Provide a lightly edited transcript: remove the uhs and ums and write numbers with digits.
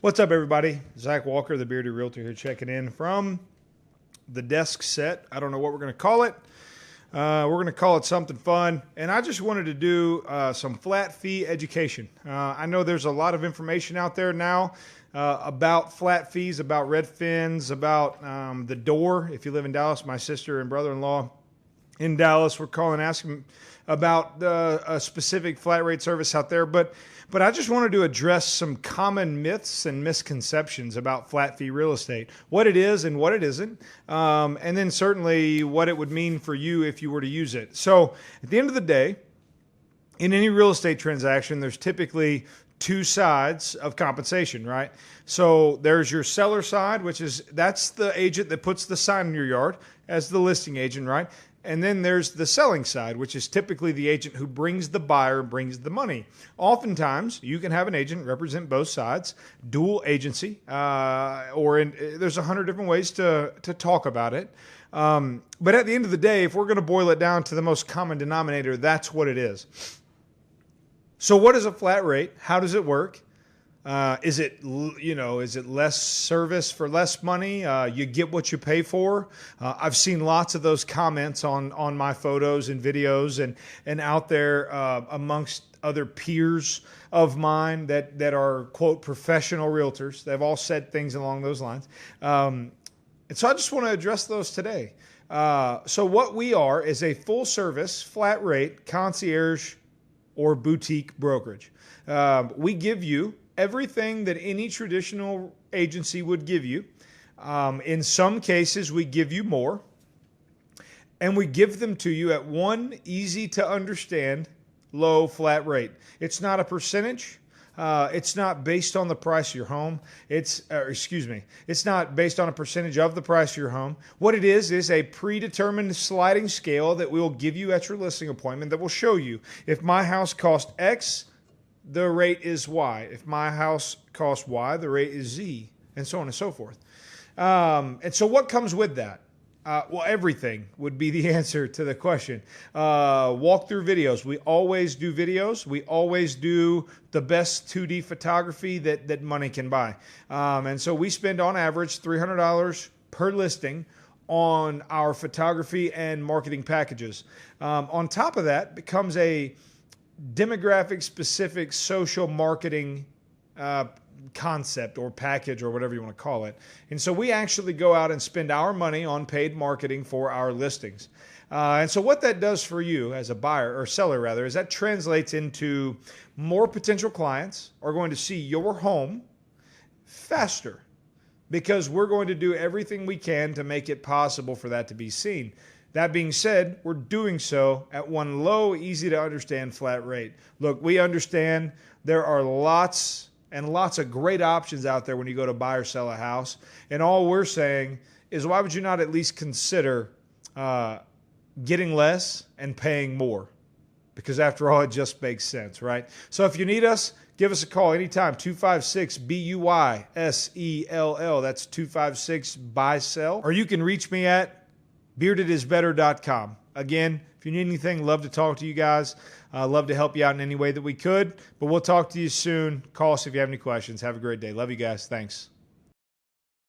What's up, everybody? Zach Walker, the Bearded Realtor here, checking in from the desk set. I don't know what we're going to call it. We're going to call it something fun. And I just wanted to do some flat fee education. I know there's a lot of information out there now about flat fees, about Redfins, about the door. If you live in Dallas, my sister and brother-in-law in Dallas were calling asking about a specific flat rate service out there. But I just wanted to address some common myths and misconceptions about flat fee real estate, what it is and what it isn't, and then certainly what it would mean for you if you were to use it. So at the end of the day, in any real estate transaction, there's typically two sides of compensation, right? So there's your seller side, that's the agent that puts the sign in your yard as the listing agent, right? And then there's the selling side, which is typically the agent who brings the buyer, brings the money. Oftentimes, you can have an agent represent both sides, dual agency, there's 100 different ways to talk about it. But at the end of the day, if we're going to boil it down to the most common denominator, that's what it is. So what is a flat rate? How does it work? Is it less service for less money? You get what you pay for. I've seen lots of those comments on my photos and videos and out there amongst other peers of mine that are, quote, professional realtors. They've all said things along those lines. And so I just want to address those today. So what we are is a full service, flat rate, concierge or boutique brokerage. We give you everything that any traditional agency would give you. In some cases, we give you more, and we give them to you at one easy to understand, low flat rate. It's not a percentage. It's not based on the price of your home. It's not based on a percentage of the price of your home. What it is a predetermined sliding scale that we will give you at your listing appointment that will show you if my house cost X, the rate is Y. If my house costs Y, the rate is Z, and so on and so forth. And so what comes with that? Well, everything would be the answer to the question. Walkthrough videos. We always do videos. We always do the best 2D photography that money can buy. And so we spend on average $300 per listing on our photography and marketing packages. On top of that becomes a demographic specific social marketing concept or package or whatever you want to call it. And so we actually go out and spend our money on paid marketing for our listings. And so what that does for you as a buyer or seller rather is that translates into more potential clients are going to see your home faster because we're going to do everything we can to make it possible for that to be seen. That being said, we're doing so at one low, easy to understand flat rate. Look, we understand there are lots and lots of great options out there when you go to buy or sell a house. And all we're saying is why would you not at least consider getting less and paying more? Because after all, it just makes sense, right? So if you need us, give us a call anytime, 256-BUYSELL. That's 256-BUY-SELL. Or you can reach me at beardedisbetter.com. Again, if you need anything, love to talk to you guys. Love to help you out in any way that we could. But we'll talk to you soon. Call us if you have any questions. Have a great day. Love you guys. Thanks.